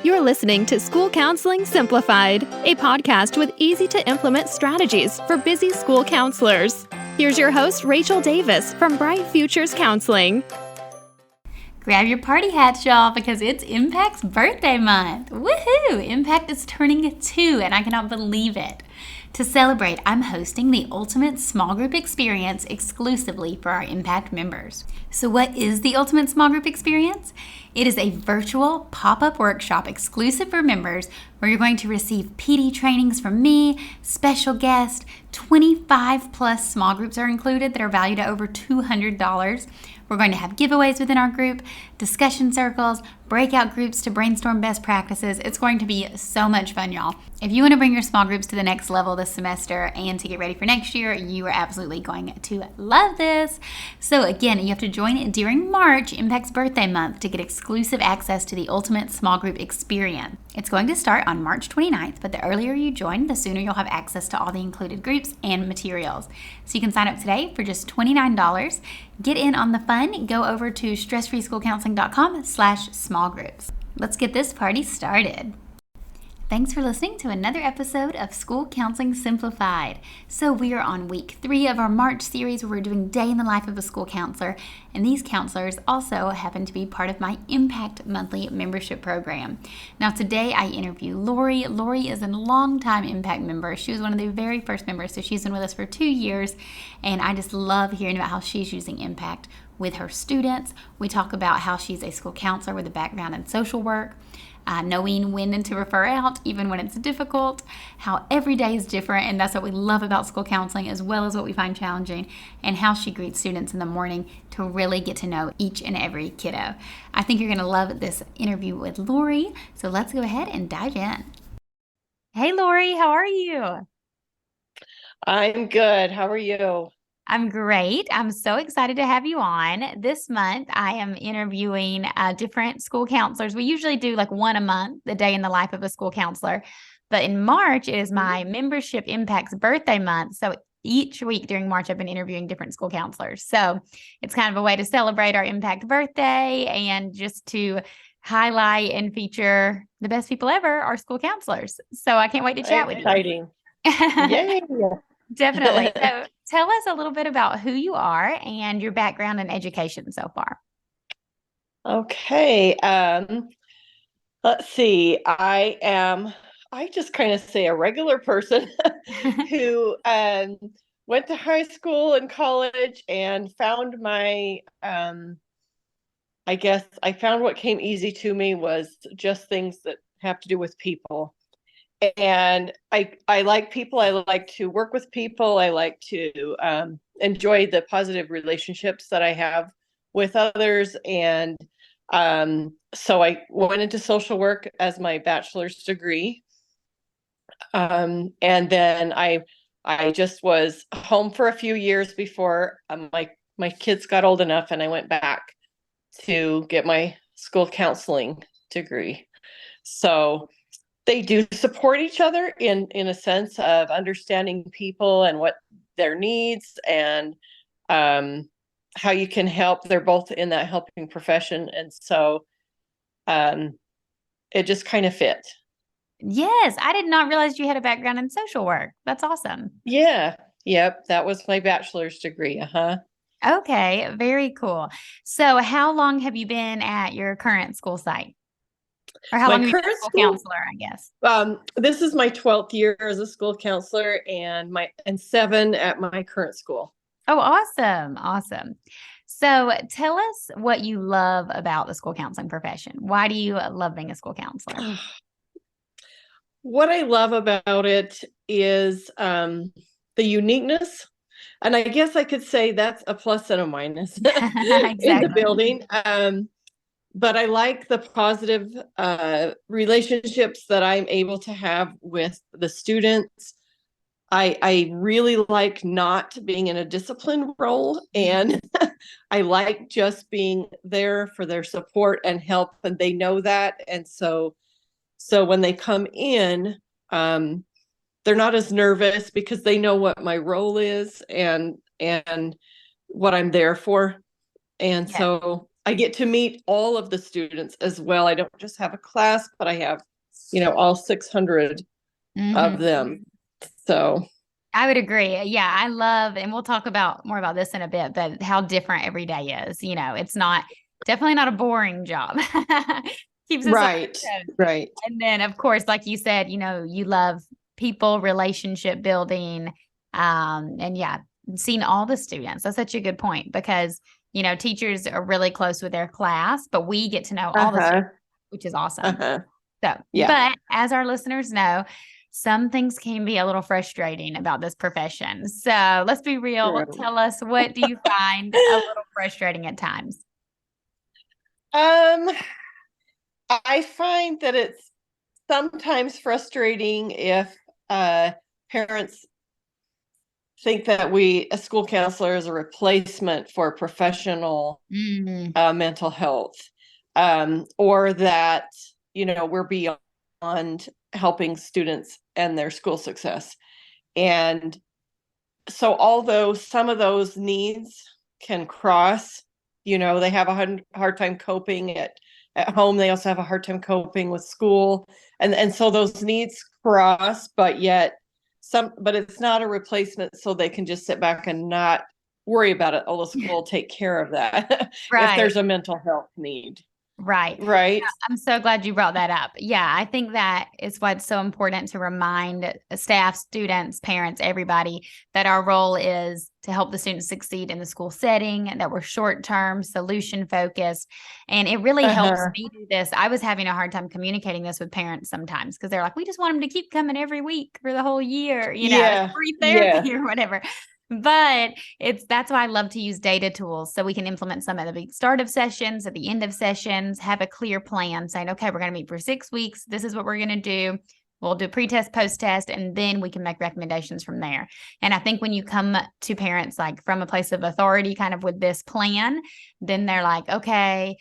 You're listening to School Counseling Simplified, a podcast with easy-to-implement strategies for busy school counselors. Here's your host, Rachel Davis from Bright Futures Counseling. Grab your party hats, y'all, because it's Impact's birthday month. Woohoo! Impact is turning 2, and I cannot believe it. To celebrate, I'm hosting the Ultimate Small Group Experience exclusively for our Impact members. So what is the Ultimate Small Group Experience? It is a virtual pop-up workshop exclusive for members where you're going to receive PD trainings from me, special guests, 25 plus small groups are included that are valued at over $200. We're going to have giveaways within our group, discussion circles, breakout groups to brainstorm best practices. It's going to be so much fun, y'all. If you want to bring your small groups to the next level this semester and to get ready for next year, you are absolutely going to love this. So again, you have to join it during March, Impact's birthday month, to get exclusive access to the Ultimate Small Group Experience. It's going to start on March 29th, but the earlier you join, the sooner you'll have access to all the included groups and materials. So you can sign up today for just $29. Get in on the fun. Go over to stressfreeschoolcounseling.com/small groups. Let's get this party started. Thanks for listening to another episode of School Counseling Simplified. So we are on week 3 of our March series where we're doing Day in the Life of a School Counselor, and these counselors also happen to be part of my Impact Monthly membership program. Now today I interview Lori. Lori is a longtime Impact member. She was one of the very first members, so she's been with us for 2 years, and I just love hearing about how she's using Impact with her students. We talk about how she's a school counselor with a background in social work, knowing when to refer out, even when it's difficult, how every day is different, and that's what we love about school counseling as well as what we find challenging, and how she greets students in the morning to really get to know each and every kiddo. I think you're going to love this interview with Lori, so let's go ahead and dive in. Hey Lori, how are you? I'm good. How are you? I'm great. I'm so excited to have you on. This month, I am interviewing different school counselors. We usually do like one a month, the day in the life of a school counselor. But in March, it is my membership Impact's birthday month. So each week during March, I've been interviewing different school counselors. So it's kind of a way to celebrate our Impact birthday and just to highlight and feature the best people ever, our school counselors. So I can't wait to chat with you. Exciting. Yay. Definitely. So tell us a little bit about who you are and your background in education so far. Okay. Let's see. I just kind of say a regular person who went to high school and college and found my, I guess I found what came easy to me was just things that have to do with people. And I like people. I like to work with people. I like to enjoy the positive relationships that I have with others. And so I went into social work as my bachelor's degree. And then I just was home for a few years before my kids got old enough, and I went back to get my school counseling degree. So they do support each other in a sense of understanding people and what their needs and how you can help. They're both in that helping profession. And so it just kind of fit. Yes, I did not realize you had a background in social work. That's awesome. Yeah. Yep. That was my bachelor's degree. Okay. Very cool. So how long have you been at your current school site? Or how long have you been a school counselor, I guess? This is my 12th year as a school counselor and 7 at my current school. Oh, awesome. Awesome. So tell us what you love about the school counseling profession. Why do you love being a school counselor? What I love about it is the uniqueness. And I guess I could say that's a plus and a minus Exactly. in the building. But I like the positive relationships that I'm able to have with the students. I really like not being in a discipline role, and I like just being there for their support and help, and they know that. And so when they come in, they're not as nervous because they know what my role is and what I'm there for. And so I get to meet all of the students as well. I don't just have a class, but I have, all 600 of them. So I would agree. Yeah, I love, and we'll talk about more about this in a bit, but how different every day is. It's definitely not a boring job. Keeps us on our right, toes. right. And then, of course, like you said, you love people, relationship building, and yeah, seeing all the students. That's such a good point because teachers are really close with their class, but we get to know all the students, which is awesome. So, Yeah. but as our listeners know, some things can be a little frustrating about this profession. So let's be real. True. Tell us, what do you find a little frustrating at times? I find that it's sometimes frustrating if parents think that a school counselor is a replacement for professional mental health, or that, we're beyond helping students and their school success. And so although some of those needs can cross, they have a hard time coping at home. They also have a hard time coping with school. And so those needs cross, but it's not a replacement, so they can just sit back and not worry about it. Oh, the school will take care of that if there's a mental health need. Right. Right. Yeah, I'm so glad you brought that up. Yeah, I think that is what's so important to remind staff, students, parents, everybody that our role is to help the students succeed in the school setting, and that we're short-term, solution focused. And it really helps me do this. I was having a hard time communicating this with parents sometimes because they're like, we just want them to keep coming every week for the whole year, free therapy or whatever. But that's why I love to use data tools so we can implement some at the start of sessions, at the end of sessions, have a clear plan saying, okay, we're going to meet for 6 weeks. This is what we're going to do. We'll do pre-test, post-test, and then we can make recommendations from there. And I think when you come to parents like from a place of authority, kind of with this plan, then they're like, okay,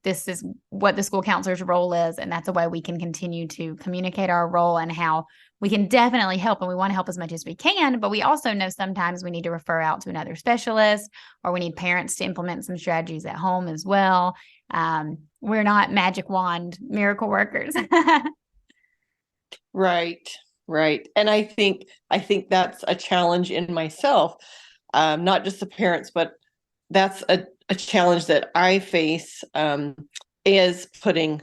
this is what the school counselor's role is. And that's a way we can continue to communicate our role and how we can definitely help. And we want to help as much as we can, but we also know sometimes we need to refer out to another specialist, or we need parents to implement some strategies at home as well. We're not magic wand miracle workers. Right. And I think that's a challenge in myself, not just the parents, but that's a challenge that I face, is putting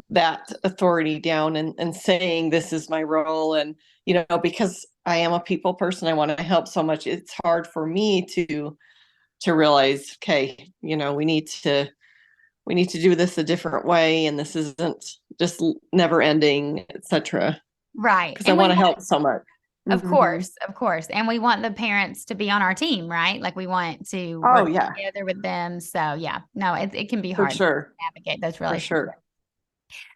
that authority down and saying, this is my role. And, because I am a people person, I want to help so much. It's hard for me to realize, okay, we need to do this a different way. And this isn't just never ending, etc. Right. Because I want to help so much. Of course. And we want the parents to be on our team, right? Like we want to work together with them. So yeah, no, it can be hard to navigate those relationships. For sure.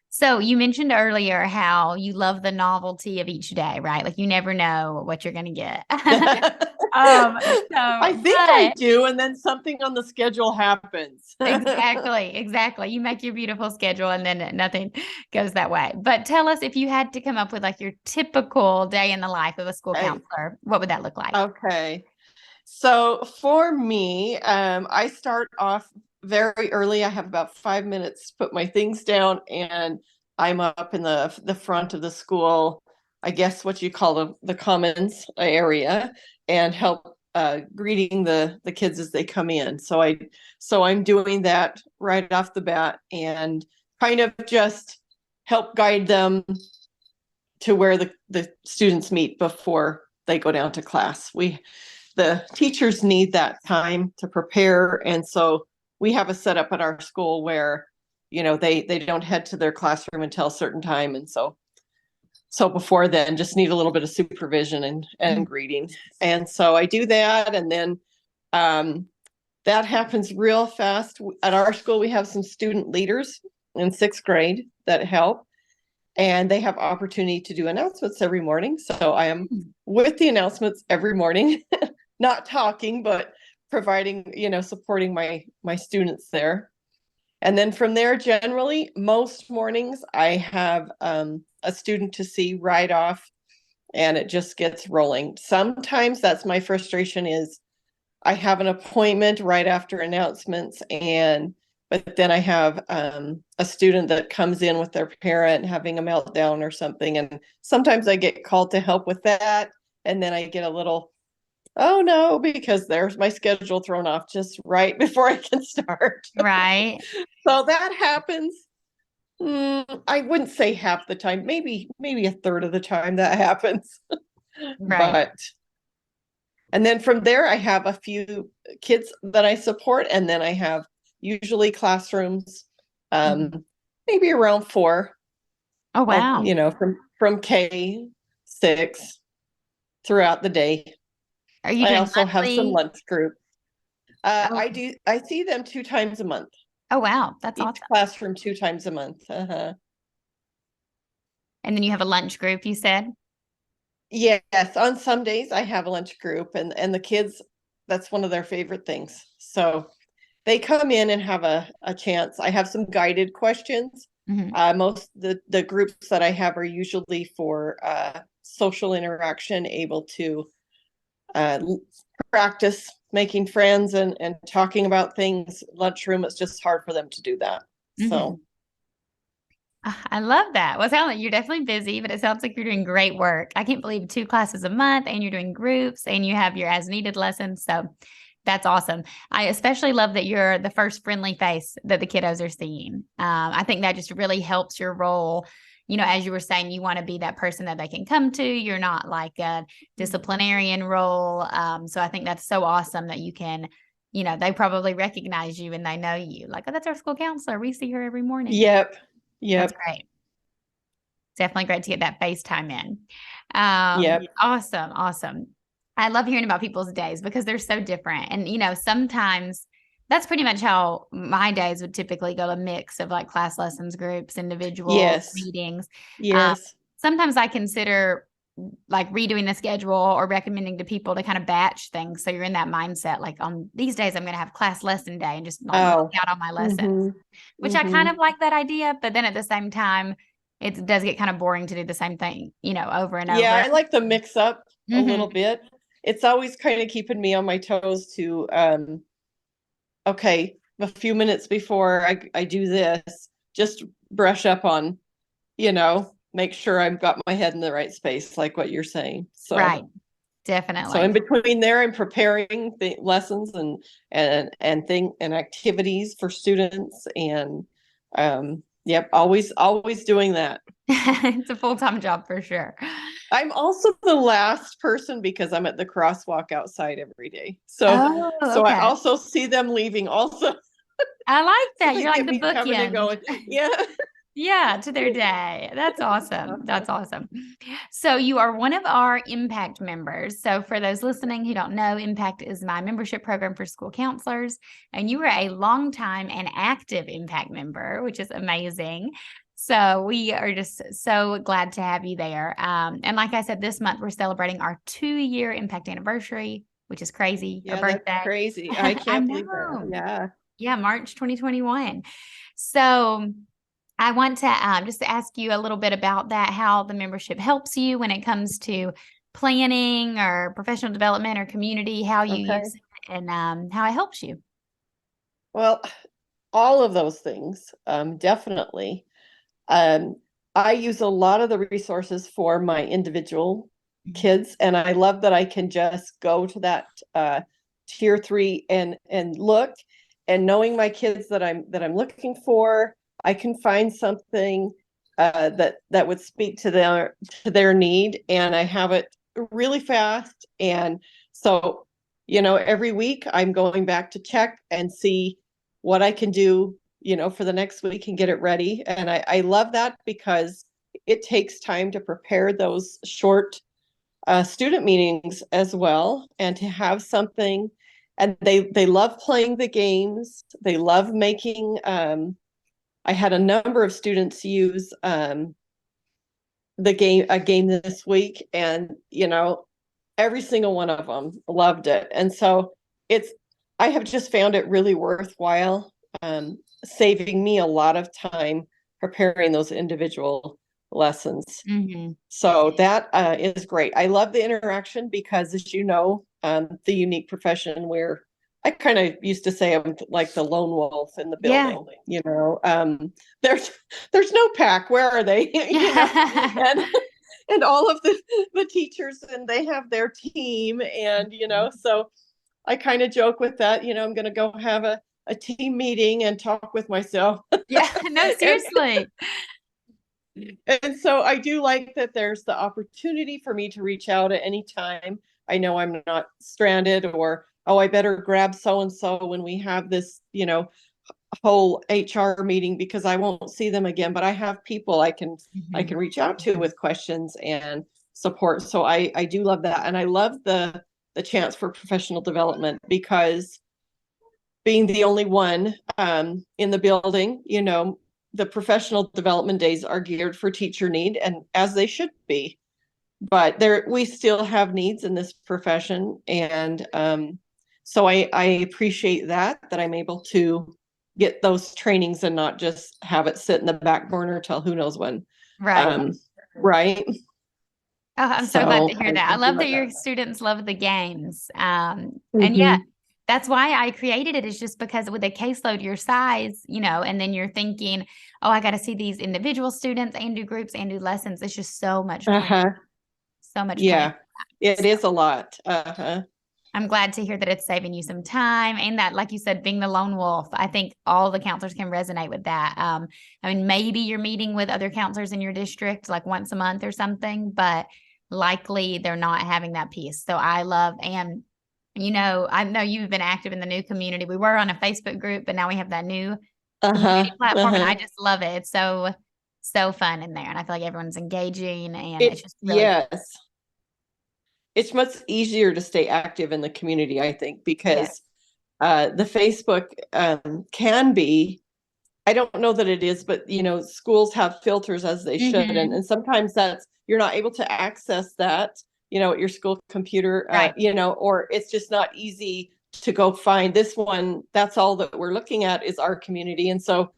So you mentioned earlier how you love the novelty of each day, right? Like you never know what you're going to get. I think I do. And then something on the schedule happens. Exactly. You make your beautiful schedule and then nothing goes that way. But tell us, if you had to come up with like your typical day in the life of a school counselor, what would that look like? Okay. So for me, I start off very early. I have about 5 minutes to put my things down, and I'm up in the front of the school, I guess what you call the commons area, and help greeting the kids as they come in. So I'm doing that right off the bat and kind of just help guide them to where the students meet before they go down to class. The teachers need that time to prepare. And so we have a setup at our school where, they don't head to their classroom until a certain time. And so before then, just need a little bit of supervision and greeting. And so I do that. And then that happens real fast. At our school, we have some student leaders in 6th grade that help. And they have opportunity to do announcements every morning. So I am with the announcements every morning, not talking, but providing, supporting my students there. And then from there, generally, most mornings, I have a student to see right off, and it just gets rolling. Sometimes that's my frustration is I have an appointment right after announcements, but then I have a student that comes in with their parent having a meltdown or something, and sometimes I get called to help with that, and then I get a little, oh no, because there's my schedule thrown off just right before I can start. Right. So that happens. I wouldn't say half the time, maybe a third of the time that happens. Right. And then from there, I have a few kids that I support, and then I have usually classrooms, maybe around 4. Oh, wow. From K6 throughout the day. Are you I doing also have some monthly? lunch group. Oh. I see them 2 times a month. Oh, wow. That's Each awesome. classroom 2 times a month. And then you have a lunch group, you said? Yes, on some days I have a lunch group, and the kids, that's one of their favorite things. So they come in and have a chance. I have some guided questions. Most the groups that I have are usually for social interaction, able to practice making friends and talking about things. Lunchroom, it's just hard for them to do that. So I love that. Well, it sounds like you're definitely busy, but it sounds like you're doing great work. I can't believe 2 classes a month and you're doing groups and you have your as needed lessons. So that's awesome. I especially love that you're the first friendly face that the kiddos are seeing. I think that just really helps your role. As you were saying, you want to be that person that they can come to. You're not like a disciplinarian role. So I think that's so awesome that you can, they probably recognize you and they know you. Like, oh, that's our school counselor. We see her every morning. Yep. That's great. Definitely great to get that FaceTime in. Yep. Awesome. I love hearing about people's days because they're so different. And, sometimes that's pretty much how my days would typically go, a mix of like class lessons, groups, individual meetings. Yes. Sometimes I consider like redoing the schedule or recommending to people to kind of batch things. So you're in that mindset, like on these days, I'm going to have class lesson day and just like knock out all my lessons, which I kind of like that idea. But then at the same time, it does get kind of boring to do the same thing, over and over. Yeah, I like the mix up a little bit. It's always kind of keeping me on my toes to, okay, a few minutes before I do this, just brush up on, make sure I've got my head in the right space, like what you're saying. So, right. Definitely. So in between there, I'm preparing the lessons and activities for students, and yep, always doing that. It's a full-time job for sure. I'm also the last person because I'm at the crosswalk outside every day. So I also see them leaving also. I like that. So you're like the bookend. Yeah. Yeah, to their day. That's awesome. That's awesome. So you are one of our Impact members. So for those listening who don't know, Impact is my membership program for school counselors. And you are a longtime and active Impact member, which is amazing. So we are just so glad to have you there. And like I said, this month we're celebrating our 2-year Impact anniversary, which is crazy. Yeah, our birthday. That's crazy. I can't believe that. Yeah. Yeah, March 2021. So I want to just ask you a little bit about that, how the membership helps you when it comes to planning or professional development or community, how you use it and how it helps you. Well, all of those things, definitely. I use a lot of the resources for my individual kids, and I love that I can just go to that tier 3 and look, and knowing my kids that I'm looking for, I can find something that would speak to their need, and I have it really fast. And so, every week I'm going back to check and see what I can do, for the next week and get it ready. And I love that because it takes time to prepare those short student meetings as well, and to have something. And they love playing the games. They love making. I had a number of students use a game this week, and every single one of them loved it. And so I have just found it really worthwhile, saving me a lot of time preparing those individual lessons. So that is great. I love the interaction because, as you know, the unique profession where I kind of used to say I'm like the lone wolf in the Yeah. building, there's no pack. Where are they? And all of the teachers, and they have their team, and so I kind of joke with that. I'm going to go have a team meeting and talk with myself. Yeah, no, seriously. And so I do like that there's the opportunity for me to reach out at any time. I know I'm not stranded, or, oh, I better grab so-and-so when we have this, whole HR meeting, because I won't see them again, but I have people I can reach out to with questions and support. So I do love that. And I love the chance for professional development, because being the only one in the building, the professional development days are geared for teacher need, and as they should be. But we still have needs in this profession. And so I appreciate that I'm able to get those trainings and not just have it sit in the back burner till who knows when. Right. Right. Oh, I'm so glad to hear that. I love that your students love the games. And yeah, that's why I created it, is just because with a caseload your size, and then you're thinking, oh, I got to see these individual students and do groups and do lessons. It's just so much planning. So much Yeah, planning. it is a lot. I'm glad to hear that it's saving you some time, and that, like you said, being the lone wolf, I think all the counselors can resonate with that. I mean, maybe you're meeting with other counselors in your district like once a month or something, but likely they're not having that piece. So I love, and I know you've been active in the new community. We were on a Facebook group, but now we have that new community platform, and I just love it. It's so fun in there, and I feel like everyone's engaging, and it's just really yes. It's much easier to stay active in the community, I think, because the Facebook can be, I don't know that it is, but schools have filters, as they should, and sometimes you're not able to access that, at your school computer, right. Or it's just not easy to go find this one. That's all that we're looking at is our community, and so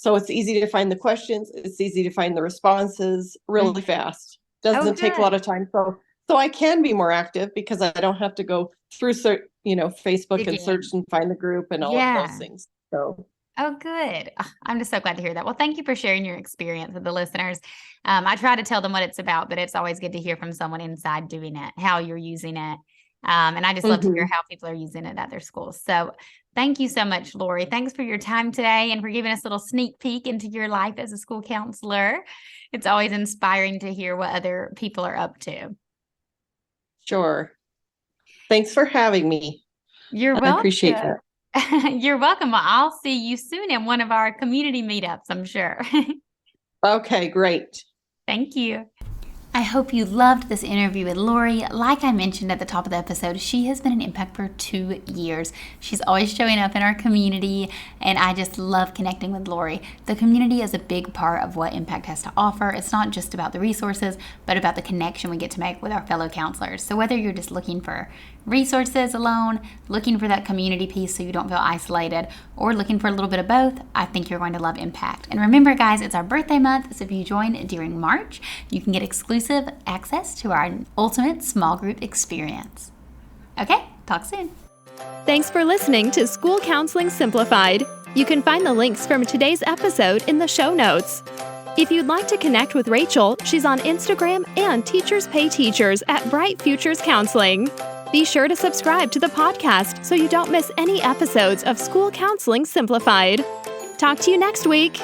it's easy to find the questions. It's easy to find the responses really fast. Doesn't take a lot of time. So I can be more active because I don't have to go through, Facebook and search and find the group and all of those things. So. Oh, good. I'm just so glad to hear that. Well, thank you for sharing your experience with the listeners. I try to tell them what it's about, but it's always good to hear from someone inside doing it, how you're using it. And I just love to hear how people are using it at their schools. So thank you so much, Lori. Thanks for your time today and for giving us a little sneak peek into your life as a school counselor. It's always inspiring to hear what other people are up to. Sure. Thanks for having me. You're welcome. I appreciate that. You're welcome. Well, I'll see you soon in one of our community meetups, I'm sure. Okay, great. Thank you. I hope you loved this interview with Lori. Like I mentioned at the top of the episode, she has been an Impact for 2 years. She's always showing up in our community, and I just love connecting with Lori. The community is a big part of what Impact has to offer. It's not just about the resources, but about the connection we get to make with our fellow counselors. So whether you're just looking for resources alone, looking for that community piece so you don't feel isolated, or looking for a little bit of both, I think you're going to love Impact. And remember, guys, it's our birthday month, so if you join during March, you can get exclusive access to our ultimate small group experience. Okay, talk soon. Thanks for listening to School Counseling Simplified. You can find the links from today's episode in the show notes. If you'd like to connect with Rachel, she's on Instagram and Teachers Pay Teachers at Bright Futures Counseling. Be sure to subscribe to the podcast so you don't miss any episodes of School Counseling Simplified. Talk to you next week.